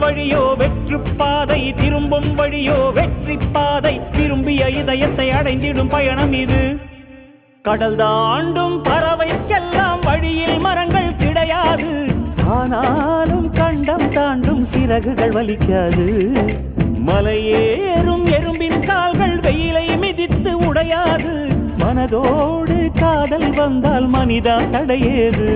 வழியோ வெற்று பாதை, திரும்பும் வழியோ வெற்றி பாதை. விரும்பிய இதயத்தை அடைந்திடும் பயணம் இது. கடல் தாண்டும் பறவைக்கெல்லாம் வழியில் மரங்கள் கிடையாது. ஆனாலும் கண்டம் தாண்டும் சிறகுகள் வலிக்காது. மலையேறும் எறும்பின் கால்கள் வெயிலை மிதித்து உடையாது. மனதோடு காதல் வந்தால் மனிதா தடையேது.